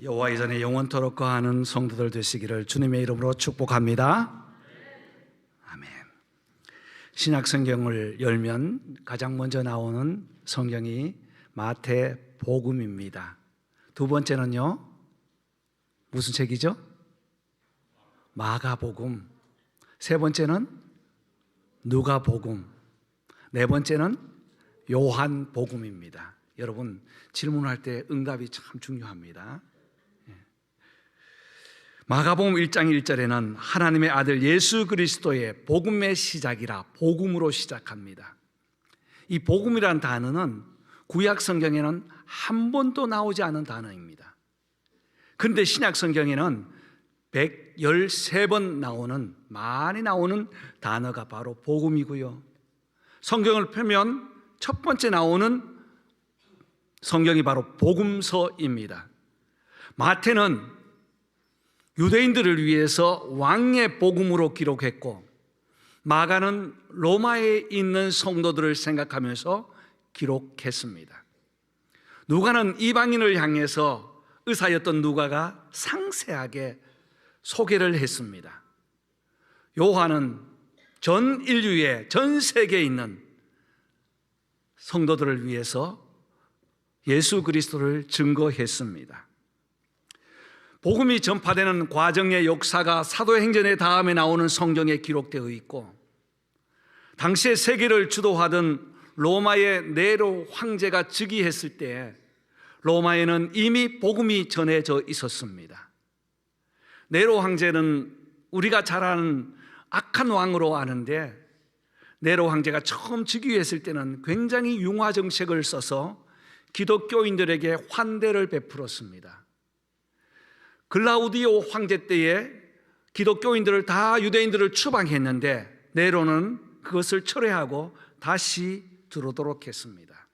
여호와 이전에 영원토록 거하는 성도들 되시기를 주님의 이름으로 축복합니다. 아멘. 신약 성경을 열면 가장 먼저 나오는 성경이 마태복음입니다. 두 번째는요, 무슨 책이죠? 마가복음. 세 번째는 누가복음. 네 번째는 요한복음입니다. 여러분, 질문할 때 응답이 참 중요합니다. 마가복음 1장 1절에는 하나님의 아들 예수 그리스도의 복음의 시작이라 복음으로 시작합니다. 이 복음이라는 단어는 구약 성경에는 한 번도 나오지 않은 단어입니다. 그런데 신약 성경에는 113번 많이 나오는 단어가 바로 복음이고요. 성경을 펴면 첫 번째 나오는 성경이 바로 복음서입니다. 마태는 유대인들을 위해서 왕의 복음으로 기록했고, 마가는 로마에 있는 성도들을 생각하면서 기록했습니다. 누가는 이방인을 향해서 의사였던 누가가 상세하게 소개를 했습니다. 요한은 전 인류의 전 세계에 있는 성도들을 위해서 예수 그리스도를 증거했습니다. 복음이 전파되는 과정의 역사가 사도행전의 다음에 나오는 성경에 기록되어 있고, 당시에 세계를 주도하던 로마의 네로 황제가 즉위했을 때 로마에는 이미 복음이 전해져 있었습니다. 네로 황제는 우리가 잘 아는 악한 왕으로 아는데, 네로 황제가 처음 즉위했을 때는 굉장히 융화 정책을 써서 기독교인들에게 환대를 베풀었습니다. 글라우디오 황제 때에 기독교인들을 다 유대인들을 추방했는데 네로는 그것을 철회하고 다시 들어오도록 했습니다.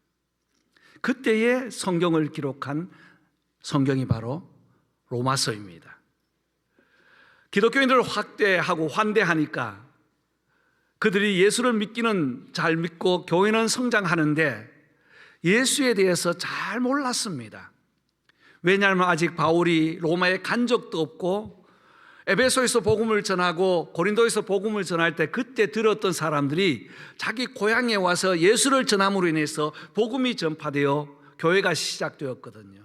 그때의 성경을 기록한 성경이 바로 로마서입니다. 기독교인들을 확대하고 환대하니까 그들이 예수를 믿기는 잘 믿고 교회는 성장하는데 예수에 대해서 잘 몰랐습니다. 왜냐하면 아직 바울이 로마에 간 적도 없고, 에베소에서 복음을 전하고 고린도에서 복음을 전할 때 그때 들었던 사람들이 자기 고향에 와서 예수를 전함으로 인해서 복음이 전파되어 교회가 시작되었거든요.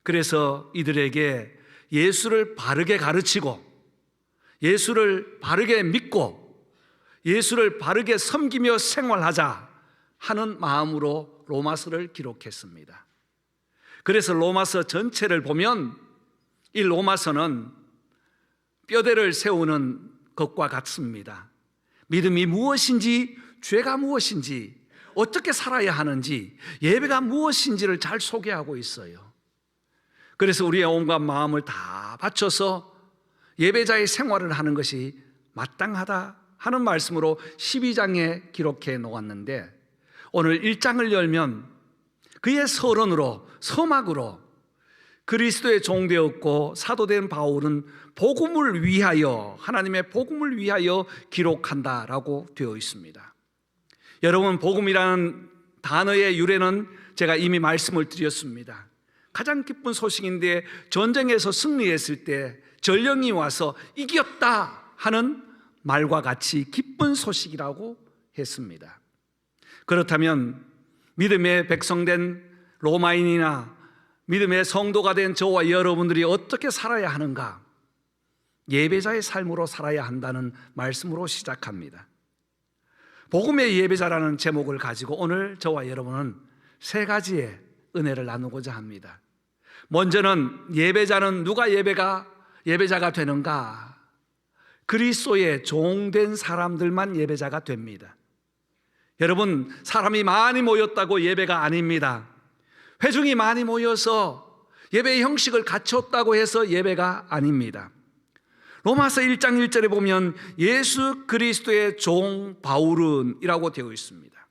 그래서 이들에게 예수를 바르게 가르치고, 예수를 바르게 믿고, 예수를 바르게 섬기며 생활하자 하는 마음으로 로마서를 기록했습니다. 그래서 로마서 전체를 보면 이 로마서는 뼈대를 세우는 것과 같습니다. 믿음이 무엇인지, 죄가 무엇인지, 어떻게 살아야 하는지, 예배가 무엇인지를 잘 소개하고 있어요. 그래서 우리의 온갖 마음을 다 바쳐서 예배자의 생활을 하는 것이 마땅하다 하는 말씀으로 12장에 기록해 놓았는데, 오늘 1장을 열면 그의 서론으로, 서막으로 그리스도의 종되었고 사도된 바울은 복음을 위하여, 하나님의 복음을 위하여 기록한다라고 되어 있습니다. 여러분, 복음이라는 단어의 유래는 제가 이미 말씀을 드렸습니다. 가장 기쁜 소식인데, 전쟁에서 승리했을 때 전령이 와서 이겼다 하는 말과 같이 기쁜 소식이라고 했습니다. 그렇다면 믿음의 백성된 로마인이나 믿음의 성도가 된 저와 여러분들이 어떻게 살아야 하는가? 예배자의 삶으로 살아야 한다는 말씀으로 시작합니다. 복음의 예배자라는 제목을 가지고 오늘 저와 여러분은 세 가지의 은혜를 나누고자 합니다. 먼저는 예배자는 누가 예배자가 되는가? 그리스도의 종된 사람들만 예배자가 됩니다. 여러분, 사람이 많이 모였다고 예배가 아닙니다. 회중이 많이 모여서 예배의 형식을 갖췄다고 해서 예배가 아닙니다. 로마서 1장 1절에 보면 예수 그리스도의 종 바울은이라고 되어 있습니다.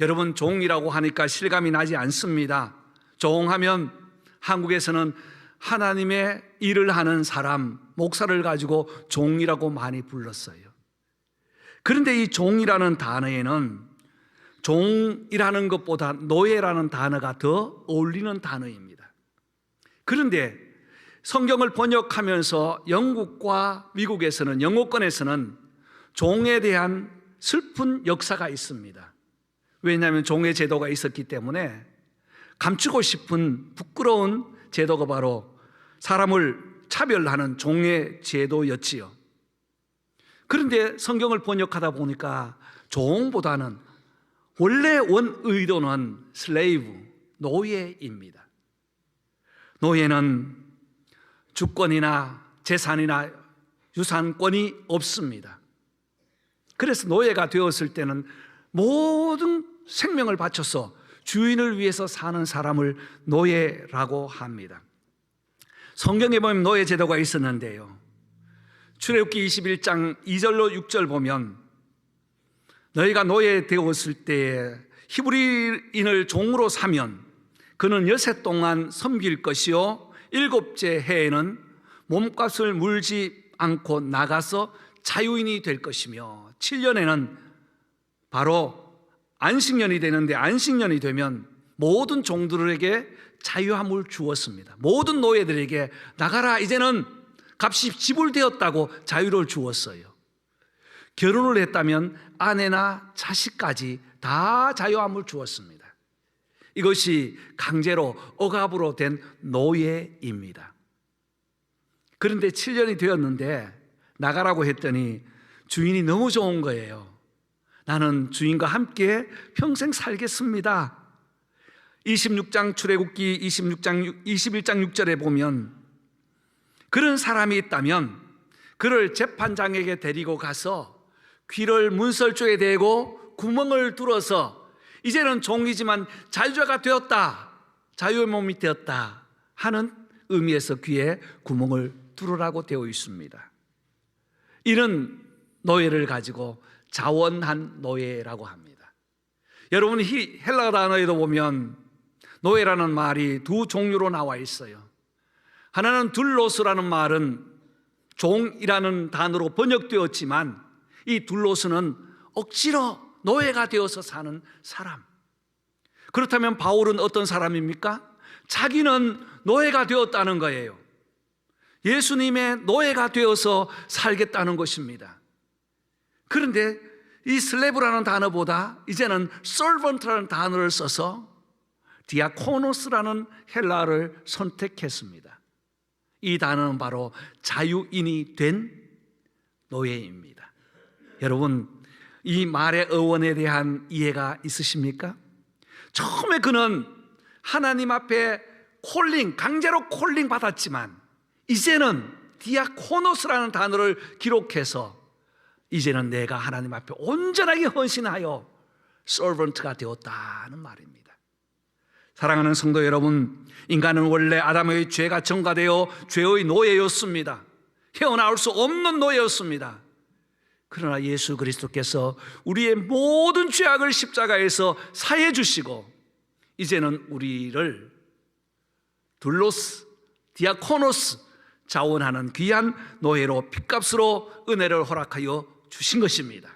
여러분, 종이라고 하니까 실감이 나지 않습니다. 종하면 한국에서는 하나님의 일을 하는 사람, 목사를 가지고 종이라고 많이 불렀어요. 그런데 이 종이라는 단어에는 종이라는 것보다 노예라는 단어가 더 어울리는 단어입니다. 그런데 성경을 번역하면서 영국과 미국에서는, 영어권에서는 종에 대한 슬픈 역사가 있습니다. 왜냐하면 종의 제도가 있었기 때문에 감추고 싶은 부끄러운 제도가 바로 사람을 차별하는 종의 제도였지요. 그런데 성경을 번역하다 보니까 종보다는 원래 원 의도는 슬레이브, 노예입니다. 노예는 주권이나 재산이나 유산권이 없습니다. 그래서 노예가 되었을 때는 모든 생명을 바쳐서 주인을 위해서 사는 사람을 노예라고 합니다. 성경에 보면 노예 제도가 있었는데요, 출애굽기 21장 2절로 6절 보면 너희가 노예 되었을 때에 히브리인을 종으로 사면 그는 여세 동안 섬길 것이요 일곱째 해에는 몸값을 물지 않고 나가서 자유인이 될 것이며 7년에는 바로 안식년이 되는데 안식년이 되면 모든 종들에게 자유함을 주었습니다. 모든 노예들에게 나가라, 이제는 값이 지불되었다고 자유를 주었어요. 결혼을 했다면 아내나 자식까지 다 자유함을 주었습니다. 이것이 강제로 억압으로 된 노예입니다. 그런데 7년이 되었는데 나가라고 했더니 주인이 너무 좋은 거예요. 나는 주인과 함께 평생 살겠습니다. 26장 출애굽기 21장 6절에 보면 그런 사람이 있다면 그를 재판장에게 데리고 가서 귀를 문설 쪽에 대고 구멍을 뚫어서 이제는 종이지만 자유자가 되었다, 자유의 몸이 되었다 하는 의미에서 귀에 구멍을 뚫으라고 되어 있습니다. 이는 노예를 가지고 자원한 노예라고 합니다. 여러분, 헬라 단어에도 보면 노예라는 말이 두 종류로 나와 있어요. 하나는 둘로스라는 말은 종이라는 단어로 번역되었지만 이 둘로스는 억지로 노예가 되어서 사는 사람. 그렇다면 바울은 어떤 사람입니까? 자기는 노예가 되었다는 거예요. 예수님의 노예가 되어서 살겠다는 것입니다. 그런데 이 슬레브라는 단어보다 이제는 servant라는 단어를 써서 디아코노스라는 헬라어를 선택했습니다. 이 단어는 바로 자유인이 된 노예입니다. 여러분, 이 말의 어원에 대한 이해가 있으십니까? 처음에 그는 하나님 앞에 강제로 콜링 받았지만 이제는 디아코노스라는 단어를 기록해서 이제는 내가 하나님 앞에 온전하게 헌신하여 서번트가 되었다는 말입니다. 사랑하는 성도 여러분, 인간은 원래 아담의 죄가 전가되어 죄의 노예였습니다. 헤어나올 수 없는 노예였습니다. 그러나 예수 그리스도께서 우리의 모든 죄악을 십자가에서 사해 주시고 이제는 우리를 둘로스, 디아코노스, 자원하는 귀한 노예로 핏값으로 은혜를 허락하여 주신 것입니다.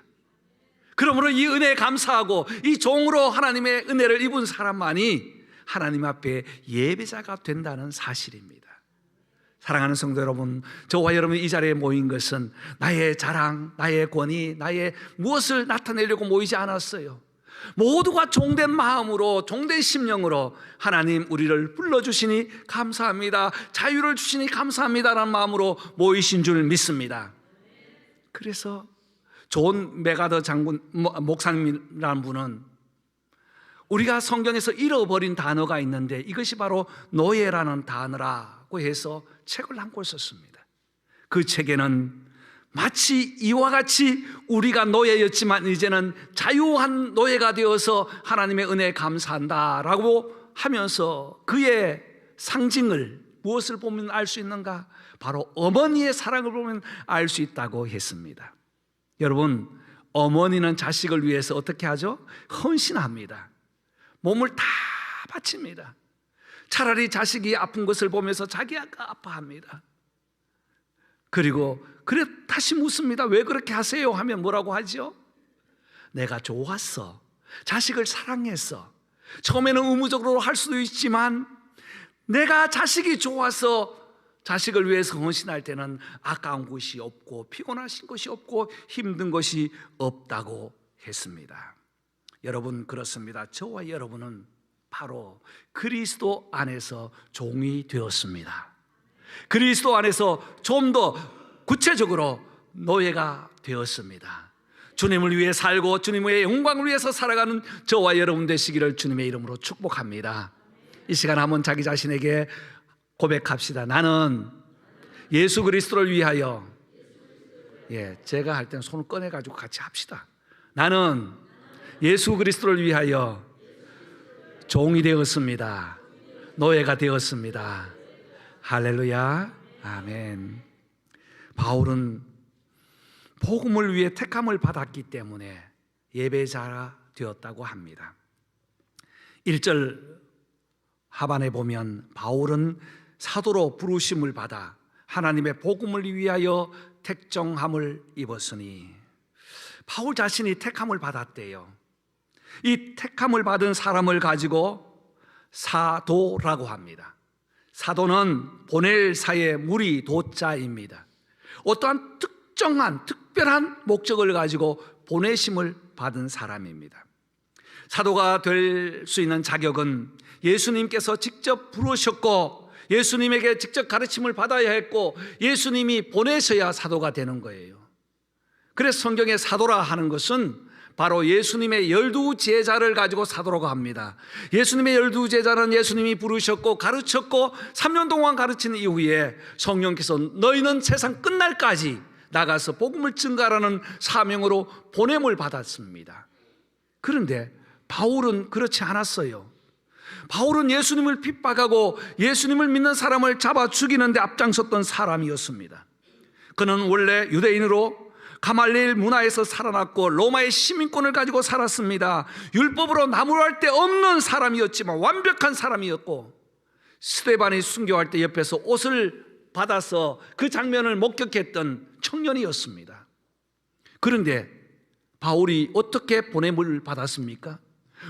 그러므로 이 은혜에 감사하고 이 종으로 하나님의 은혜를 입은 사람만이 하나님 앞에 예배자가 된다는 사실입니다. 사랑하는 성도 여러분, 저와 여러분이 이 자리에 모인 것은 나의 자랑, 나의 권위, 나의 무엇을 나타내려고 모이지 않았어요. 모두가 종된 마음으로, 종된 심령으로 하나님 우리를 불러주시니 감사합니다, 자유를 주시니 감사합니다라는 마음으로 모이신 줄 믿습니다. 그래서 존 메가더 장군 목사님이라는 분은 우리가 성경에서 잃어버린 단어가 있는데 이것이 바로 노예라는 단어라고 해서 책을 한 권 썼습니다. 그 책에는 마치 이와 같이 우리가 노예였지만 이제는 자유한 노예가 되어서 하나님의 은혜에 감사한다라고 하면서 그의 상징을 무엇을 보면 알 수 있는가? 바로 어머니의 사랑을 보면 알 수 있다고 했습니다. 여러분, 어머니는 자식을 위해서 어떻게 하죠? 헌신합니다. 몸을 다 바칩니다. 차라리 자식이 아픈 것을 보면서 자기가 아파합니다. 그리고 그래 다시 묻습니다. 왜 그렇게 하세요? 하면 뭐라고 하죠? 내가 좋았어, 자식을 사랑했어. 처음에는 의무적으로 할 수도 있지만 내가 자식이 좋아서 자식을 위해서 헌신할 때는 아까운 것이 없고 피곤하신 것이 없고 힘든 것이 없다고 했습니다. 여러분, 그렇습니다. 저와 여러분은 바로 그리스도 안에서 종이 되었습니다. 그리스도 안에서 좀 더 구체적으로 노예가 되었습니다. 주님을 위해 살고 주님의 영광을 위해서 살아가는 저와 여러분 되시기를 주님의 이름으로 축복합니다. 이 시간 한번 자기 자신에게 고백합시다. 나는 예수 그리스도를 위하여, 제가 할 때는 손을 꺼내가지고 같이 합시다. 나는 예수 그리스도를 위하여 종이 되었습니다. 노예가 되었습니다. 할렐루야, 아멘. 바울은 복음을 위해 택함을 받았기 때문에 예배자가 되었다고 합니다. 1절 하반에 보면 바울은 사도로 부르심을 받아 하나님의 복음을 위하여 택정함을 입었으니, 바울 자신이 택함을 받았대요. 이 택함을 받은 사람을 가지고 사도라고 합니다. 사도는 보낼 사의 무리 도자입니다. 어떠한 특별한 목적을 가지고 보내심을 받은 사람입니다. 사도가 될 수 있는 자격은 예수님께서 직접 부르셨고 예수님에게 직접 가르침을 받아야 했고 예수님이 보내셔야 사도가 되는 거예요. 그래서 성경에 사도라 하는 것은 바로 예수님의 12제자를 가지고 사도라고 합니다. 예수님의 12제자는 예수님이 부르셨고 가르쳤고 3년 동안 가르친 이후에 성령께서 너희는 세상 끝날까지 나가서 복음을 증가하라는 사명으로 보냄을 받았습니다. 그런데 바울은 그렇지 않았어요. 바울은 예수님을 핍박하고 예수님을 믿는 사람을 잡아 죽이는 데 앞장섰던 사람이었습니다. 그는 원래 유대인으로 가말리엘 문화에서 살아났고 로마의 시민권을 가지고 살았습니다. 율법으로 나무랄 데 없는 사람이었지만 완벽한 사람이었고, 스데반이 순교할 때 옆에서 옷을 받아서 그 장면을 목격했던 청년이었습니다. 그런데 바울이 어떻게 보냄을 받았습니까?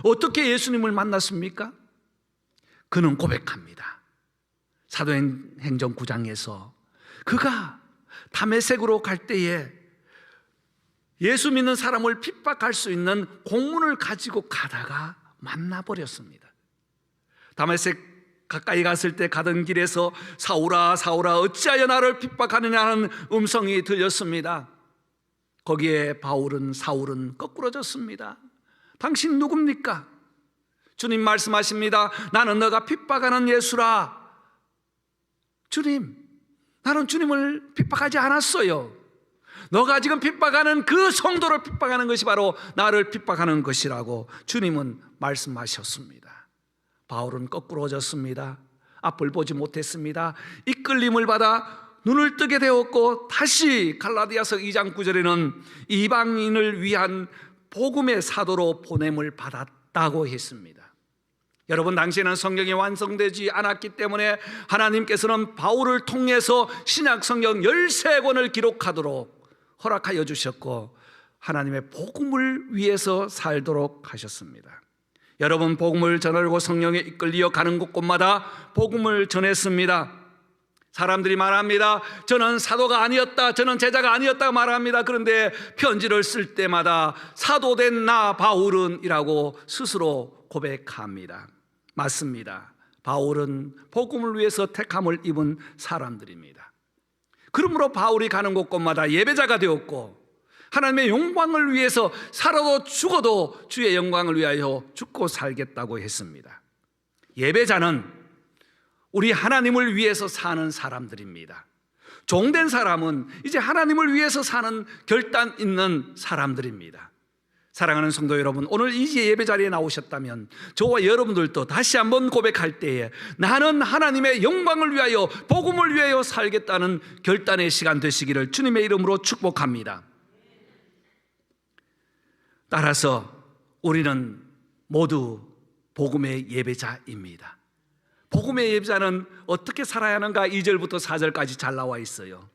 어떻게 예수님을 만났습니까? 그는 고백합니다. 사도행전 9장에서 그가 다메섹으로 갈 때에 예수 믿는 사람을 핍박할 수 있는 공문을 가지고 가다가 만나버렸습니다. 다메섹 가까이 갔을 때 가던 길에서 사울아 사울아 어찌하여 나를 핍박하느냐는 음성이 들렸습니다. 거기에 사울은 거꾸러졌습니다. 당신 누굽니까? 주님 말씀하십니다. 나는 너가 핍박하는 예수라. 주님, 나는 주님을 핍박하지 않았어요. 너가 지금 핍박하는 그 성도를 핍박하는 것이 바로 나를 핍박하는 것이라고 주님은 말씀하셨습니다. 바울은 거꾸로졌습니다. 앞을 보지 못했습니다. 이끌림을 받아 눈을 뜨게 되었고, 다시 갈라디아서 2장 9절에는 이방인을 위한 복음의 사도로 보냄을 받았다고 했습니다. 여러분, 당시에는 성경이 완성되지 않았기 때문에 하나님께서는 바울을 통해서 신약 성경 13권을 기록하도록 허락하여 주셨고 하나님의 복음을 위해서 살도록 하셨습니다. 여러분, 복음을 전하려고 성령에 이끌려 가는 곳곳마다 복음을 전했습니다. 사람들이 말합니다. 저는 사도가 아니었다, 저는 제자가 아니었다 말합니다. 그런데 편지를 쓸 때마다 사도된 나 바울은 이라고 스스로 고백합니다. 맞습니다. 바울은 복음을 위해서 택함을 입은 사람들입니다. 그러므로 바울이 가는 곳곳마다 예배자가 되었고 하나님의 영광을 위해서 살아도 죽어도 주의 영광을 위하여 죽고 살겠다고 했습니다. 예배자는 우리 하나님을 위해서 사는 사람들입니다. 종된 사람은 이제 하나님을 위해서 사는 결단 있는 사람들입니다. 사랑하는 성도 여러분, 오늘 이 예배 자리에 나오셨다면 저와 여러분들도 다시 한번 고백할 때에 나는 하나님의 영광을 위하여 복음을 위하여 살겠다는 결단의 시간 되시기를 주님의 이름으로 축복합니다. 따라서 우리는 모두 복음의 예배자입니다. 복음의 예배자는 어떻게 살아야 하는가 2절부터 4절까지 잘 나와 있어요.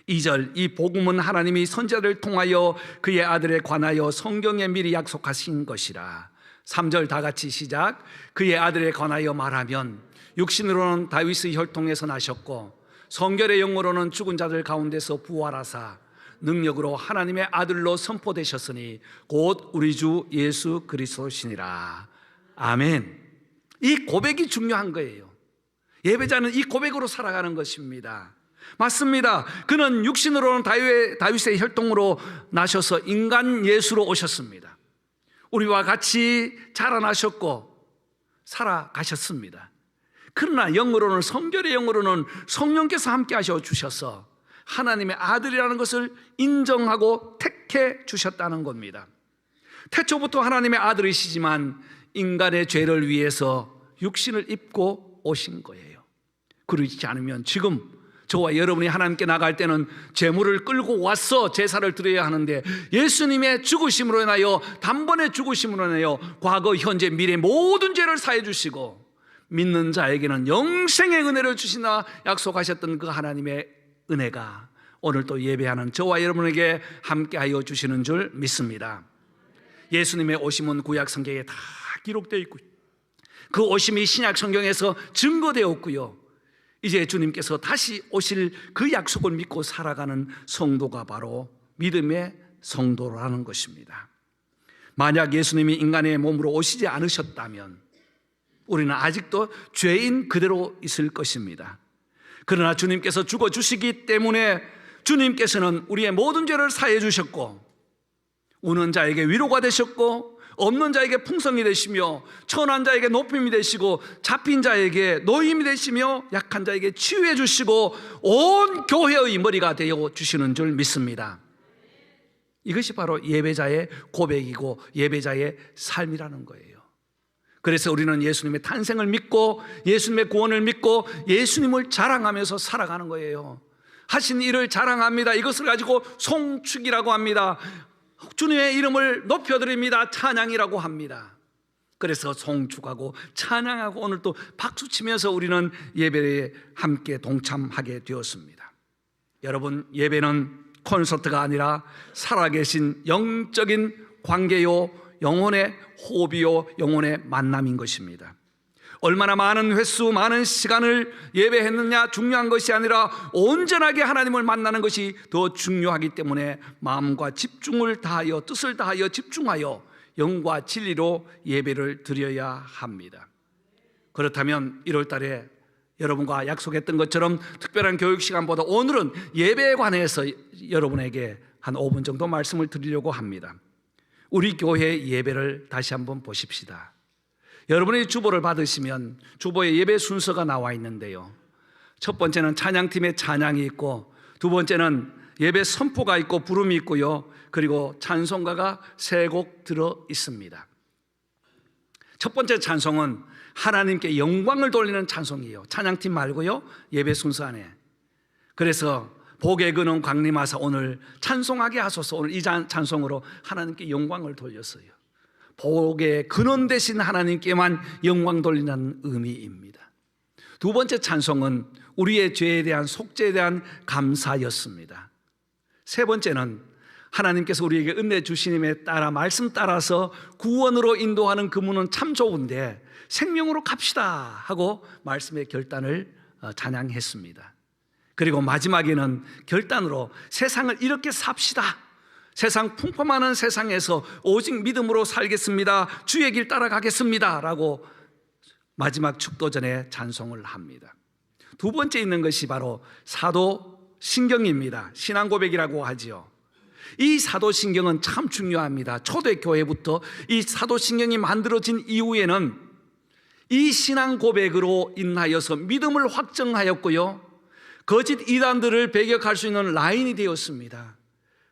2절, 이 복음은 하나님이 선지자를 통하여 그의 아들에 관하여 성경에 미리 약속하신 것이라. 3절 다 같이 시작. 그의 아들에 관하여 말하면 육신으로는 다윗의 혈통에서 나셨고 성결의 영으로는 죽은 자들 가운데서 부활하사 능력으로 하나님의 아들로 선포되셨으니 곧 우리 주 예수 그리스도시니라. 아멘. 이 고백이 중요한 거예요. 예배자는 이 고백으로 살아가는 것입니다. 맞습니다. 그는 육신으로는 다윗의 혈통으로 나셔서 인간 예수로 오셨습니다. 우리와 같이 자라나셨고 살아가셨습니다. 그러나 영으로는, 성결의 영으로는 성령께서 함께 하셔 주셔서 하나님의 아들이라는 것을 인정하고 택해 주셨다는 겁니다. 태초부터 하나님의 아들이시지만 인간의 죄를 위해서 육신을 입고 오신 거예요. 그렇지 않으면 지금 저와 여러분이 하나님께 나갈 때는 제물을 끌고 와서 제사를 드려야 하는데, 예수님의 죽으심으로 인하여, 단번에 죽으심으로 인하여 과거, 현재, 미래 모든 죄를 사해 주시고 믿는 자에게는 영생의 은혜를 주시나 약속하셨던 그 하나님의 은혜가 오늘 또 예배하는 저와 여러분에게 함께하여 주시는 줄 믿습니다. 예수님의 오심은 구약 성경에 다 기록되어 있고 그 오심이 신약 성경에서 증거되었고요, 이제 주님께서 다시 오실 그 약속을 믿고 살아가는 성도가 바로 믿음의 성도라는 것입니다. 만약 예수님이 인간의 몸으로 오시지 않으셨다면 우리는 아직도 죄인 그대로 있을 것입니다. 그러나 주님께서 죽어주시기 때문에 주님께서는 우리의 모든 죄를 사해 주셨고, 우는 자에게 위로가 되셨고, 없는 자에게 풍성이 되시며, 천한 자에게 높임이 되시고, 잡힌 자에게 노임이 되시며, 약한 자에게 치유해 주시고, 온 교회의 머리가 되어 주시는 줄 믿습니다. 이것이 바로 예배자의 고백이고 예배자의 삶이라는 거예요. 그래서 우리는 예수님의 탄생을 믿고 예수님의 구원을 믿고 예수님을 자랑하면서 살아가는 거예요. 하신 일을 자랑합니다. 이것을 가지고 송축이라고 합니다. 주님의 이름을 높여드립니다. 찬양이라고 합니다. 그래서 송축하고 찬양하고 오늘 또 박수치면서 우리는 예배에 함께 동참하게 되었습니다. 여러분, 예배는 콘서트가 아니라 살아계신 영적인 관계요, 영혼의 호흡이요, 영혼의 만남인 것입니다. 얼마나 많은 횟수, 많은 시간을 예배했느냐 중요한 것이 아니라 온전하게 하나님을 만나는 것이 더 중요하기 때문에 마음과 집중을 다하여, 뜻을 다하여 집중하여 영과 진리로 예배를 드려야 합니다. 그렇다면 1월 달에 여러분과 약속했던 것처럼 특별한 교육 시간보다 오늘은 예배에 관해서 여러분에게 한 5분 정도 말씀을 드리려고 합니다. 우리 교회 예배를 다시 한번 보십시다. 여러분이 주보를 받으시면 주보에 예배 순서가 나와 있는데요, 첫 번째는 찬양팀의 찬양이 있고, 두 번째는 예배 선포가 있고 부름이 있고요, 그리고 찬송가가 3곡 들어 있습니다. 첫 번째 찬송은 하나님께 영광을 돌리는 찬송이에요. 찬양팀 말고요, 예배 순서 안에. 그래서 복의 근원 강림하사 오늘 찬송하게 하소서. 오늘 이 찬송으로 하나님께 영광을 돌렸어요. 복의 근원 되신 하나님께만 영광 돌리는 의미입니다. 두 번째 찬송은 우리의 죄에 대한 속죄에 대한 감사였습니다. 세 번째는 하나님께서 우리에게 은혜 주시님에 따라 말씀 따라서 구원으로 인도하는 그 문은 참 좋은데 생명으로 갑시다 하고 말씀의 결단을 찬양했습니다. 그리고 마지막에는 결단으로 세상을 이렇게 삽시다, 세상 풍파많은 세상에서 오직 믿음으로 살겠습니다, 주의 길 따라가겠습니다 라고 마지막 축도전에 찬송을 합니다. 두 번째 있는 것이 바로 사도신경입니다. 신앙고백이라고 하지요. 이 사도신경은 참 중요합니다. 초대교회부터 이 사도신경이 만들어진 이후에는 이 신앙고백으로 인하여서 믿음을 확정하였고요, 거짓 이단들을 배격할 수 있는 라인이 되었습니다.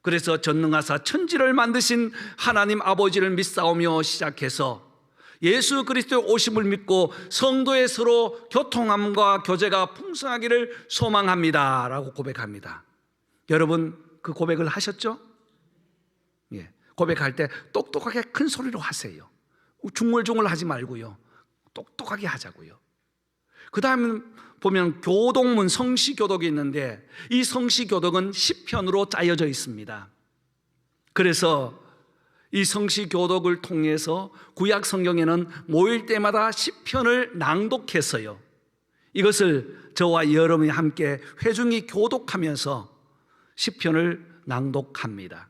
그래서 전능하사 천지를 만드신 하나님 아버지를 믿사오며 시작해서 예수 그리스도의 오심을 믿고 성도의 서로 교통함과 교제가 풍성하기를 소망합니다 라고 고백합니다. 여러분, 그 고백을 하셨죠? 예, 고백할 때 똑똑하게 큰 소리로 하세요. 중얼중얼 하지 말고요, 똑똑하게 하자고요. 그 다음에 보면 교독문, 성시교독이 있는데 이 성시교독은 시편으로 짜여져 있습니다. 그래서 이 성시교독을 통해서 구약 성경에는 모일 때마다 시편을 낭독했어요. 이것을 저와 여러분이 함께 회중이 교독하면서 시편을 낭독합니다.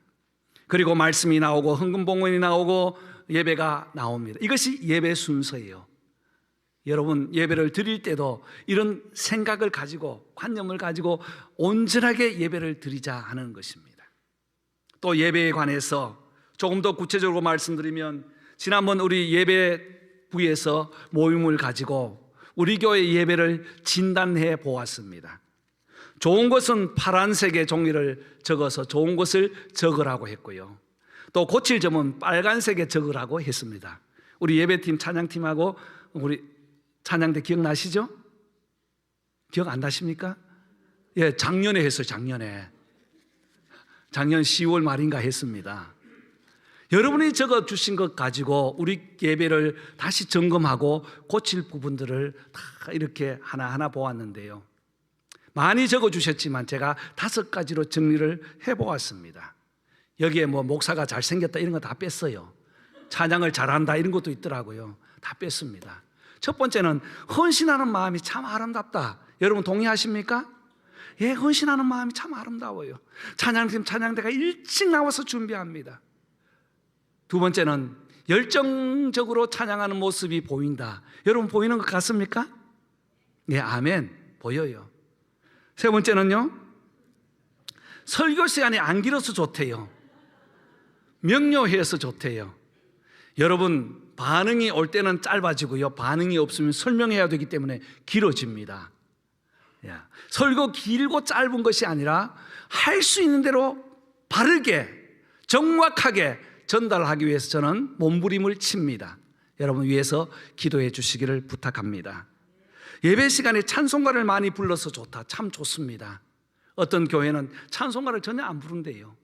그리고 말씀이 나오고 헌금봉헌이 나오고 예배가 나옵니다. 이것이 예배 순서예요. 여러분 예배를 드릴 때도 이런 생각을 가지고 관념을 가지고 온전하게 예배를 드리자 하는 것입니다. 또 예배에 관해서 조금 더 구체적으로 말씀드리면, 지난번 우리 예배부에서 모임을 가지고 우리 교회 예배를 진단해 보았습니다. 좋은 것은 파란색의 종이를 적어서 좋은 것을 적으라고 했고요, 또 고칠 점은 빨간색에 적으라고 했습니다. 우리 예배팀 찬양팀하고 우리 찬양대 기억나시죠? 기억 안 나십니까? 예, 작년에 했어요. 작년 10월 말인가 했습니다. 여러분이 적어 주신 것 가지고 우리 예배를 다시 점검하고 고칠 부분들을 다 이렇게 하나하나 보았는데요, 많이 적어 주셨지만 제가 5가지로 정리를 해보았습니다. 여기에 뭐 목사가 잘생겼다 이런 거 다 뺐어요. 찬양을 잘한다 이런 것도 있더라고요. 다 뺐습니다. 첫 번째는 헌신하는 마음이 참 아름답다. 여러분 동의하십니까? 예, 헌신하는 마음이 참 아름다워요. 찬양팀 찬양대가 일찍 나와서 준비합니다. 두 번째는 열정적으로 찬양하는 모습이 보인다. 여러분 보이는 것 같습니까? 네, 아멘. 보여요. 세 번째는요, 설교 시간이 안 길어서 좋대요. 명료해서 좋대요. 여러분 반응이 올 때는 짧아지고요, 반응이 없으면 설명해야 되기 때문에 길어집니다. 설교 길고 짧은 것이 아니라 할 수 있는 대로 바르게 정확하게 전달하기 위해서 저는 몸부림을 칩니다. 여러분 위해서 기도해 주시기를 부탁합니다. 예배 시간에 찬송가를 많이 불러서 좋다. 참 좋습니다. 어떤 교회는 찬송가를 전혀 안 부른대요.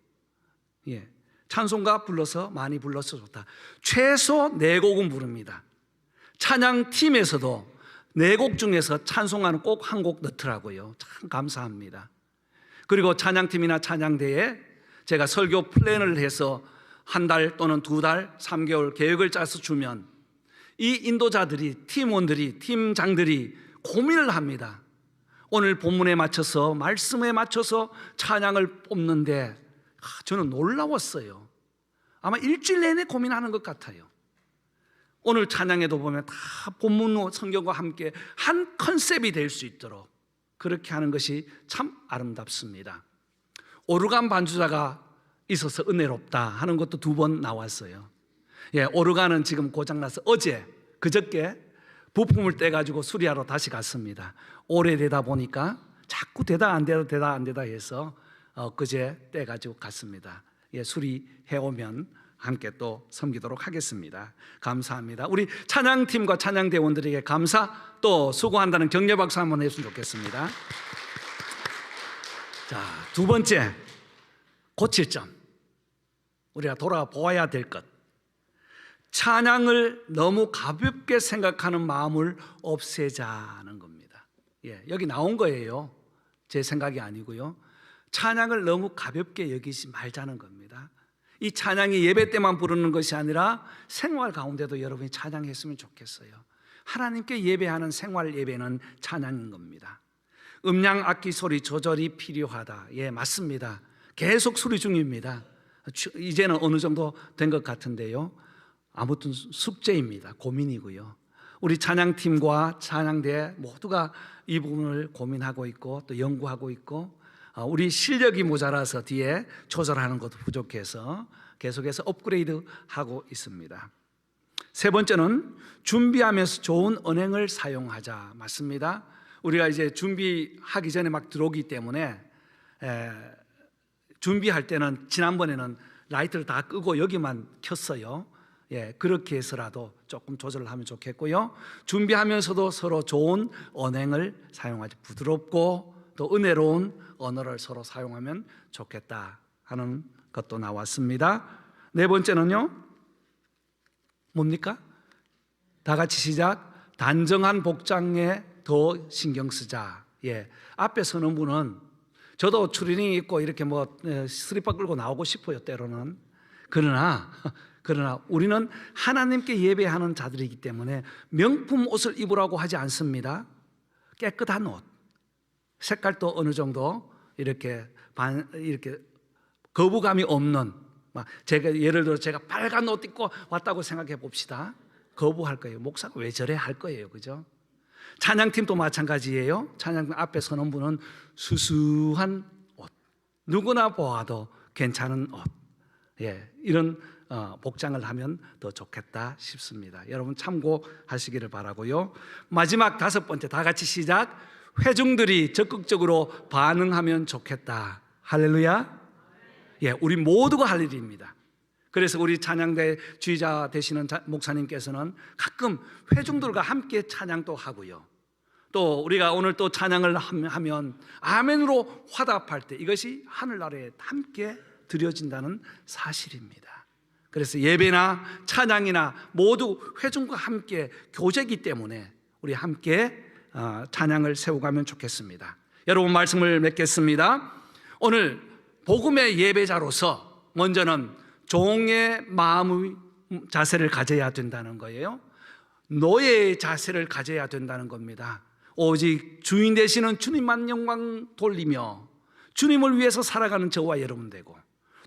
예, 찬송가 불러서 많이 불러서 좋다. 최소 4곡은 부릅니다. 찬양팀에서도 4곡 중에서 찬송가는 꼭 한 곡 넣더라고요. 참 감사합니다. 그리고 찬양팀이나 찬양대에 제가 설교 플랜을 해서 1달 또는 2달, 3개월 계획을 짜서 주면 이 인도자들이, 팀원들이, 팀장들이 고민을 합니다. 오늘 본문에 맞춰서, 말씀에 맞춰서 찬양을 뽑는데 저는 놀라웠어요. 아마 일주일 내내 고민하는 것 같아요. 오늘 찬양에도 보면 다 본문 성경과 함께 한 컨셉이 될 수 있도록 그렇게 하는 것이 참 아름답습니다. 오르간 반주자가 있어서 은혜롭다 하는 것도 2번 나왔어요. 예, 오르간은 지금 고장나서 그저께 부품을 떼가지고 수리하러 다시 갔습니다. 오래되다 보니까 자꾸 되다 안 되다 해서 그제 떼가지고 갔습니다. 예, 수리해오면 함께 또 섬기도록 하겠습니다. 감사합니다. 우리 찬양팀과 찬양대원들에게 감사 또 수고한다는 격려 박수 한번 해주시면 좋겠습니다. 자, 2번째 고칠 점, 우리가 돌아보아야 될 것, 찬양을 너무 가볍게 생각하는 마음을 없애자는 겁니다. 예, 여기 나온 거예요. 제 생각이 아니고요. 찬양을 너무 가볍게 여기지 말자는 겁니다. 이 찬양이 예배 때만 부르는 것이 아니라 생활 가운데도 여러분이 찬양했으면 좋겠어요. 하나님께 예배하는 생활 예배는 찬양인 겁니다. 음량 악기 소리 조절이 필요하다. 예, 맞습니다. 계속 수리 중입니다. 이제는 어느 정도 된 것 같은데요, 아무튼 숙제입니다. 고민이고요. 우리 찬양팀과 찬양대 모두가 이 부분을 고민하고 있고 또 연구하고 있고, 우리 실력이 모자라서 뒤에 조절하는 것도 부족해서 계속해서 업그레이드하고 있습니다. 세 번째는 준비하면서 좋은 언행을 사용하자. 맞습니다. 우리가 이제 준비하기 전에 막 들어오기 때문에 준비할 때는 지난번에는 라이트를 다 끄고 여기만 켰어요. 예, 그렇게 해서라도 조금 조절을 하면 좋겠고요. 준비하면서도 서로 좋은 언행을 사용하지, 부드럽고 또 은혜로운 언어를 서로 사용하면 좋겠다 하는 것도 나왔습니다. 네 번째는요, 뭡니까? 다 같이 시작. 단정한 복장에 더 신경 쓰자. 예, 앞에 서는 분은 저도 추리닝 입고 이렇게 뭐 스리퍼 끌고 나오고 싶어요, 때로는. 그러나 우리는 하나님께 예배하는 자들이기 때문에 명품 옷을 입으라고 하지 않습니다. 깨끗한 옷, 색깔도 어느 정도 이렇게 거부감이 없는, 제가 예를 들어 제가 빨간 옷 입고 왔다고 생각해 봅시다. 거부할 거예요. 목사가 왜 저래 할 거예요. 그죠? 찬양팀도 마찬가지예요. 찬양 앞에 서는 분은 수수한 옷, 누구나 보아도 괜찮은 옷, 이런 복장을 하면 더 좋겠다 싶습니다. 여러분 참고하시기를 바라고요. 마지막 5번째, 다 같이 시작. 회중들이 적극적으로 반응하면 좋겠다. 할렐루야. 우리 모두가 할 일입니다. 그래서 우리 찬양대 주의자 되시는 목사님께서는 가끔 회중들과 함께 찬양도 하고요. 또 우리가 오늘 또 찬양을 하면 아멘으로 화답할 때 이것이 하늘나라에 함께 드려진다는 사실입니다. 그래서 예배나 찬양이나 모두 회중과 함께 교제이기 때문에 우리 함께 찬양을 세워가면 좋겠습니다. 여러분 말씀을 맺겠습니다. 오늘 복음의 예배자로서 먼저는 종의 마음의 자세를 가져야 된다는 거예요. 노예의 자세를 가져야 된다는 겁니다. 오직 주인 되시는 주님만 영광 돌리며 주님을 위해서 살아가는 저와 여러분 되고,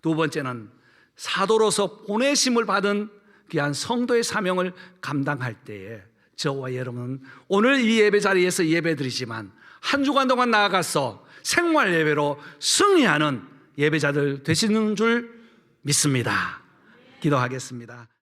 두 번째는 사도로서 보내심을 받은 귀한 성도의 사명을 감당할 때에 저와 여러분은 오늘 이 예배 자리에서 예배드리지만 한 주간 동안 나아가서 생활 예배로 승리하는 예배자들 되시는 줄 믿습니다. 기도하겠습니다.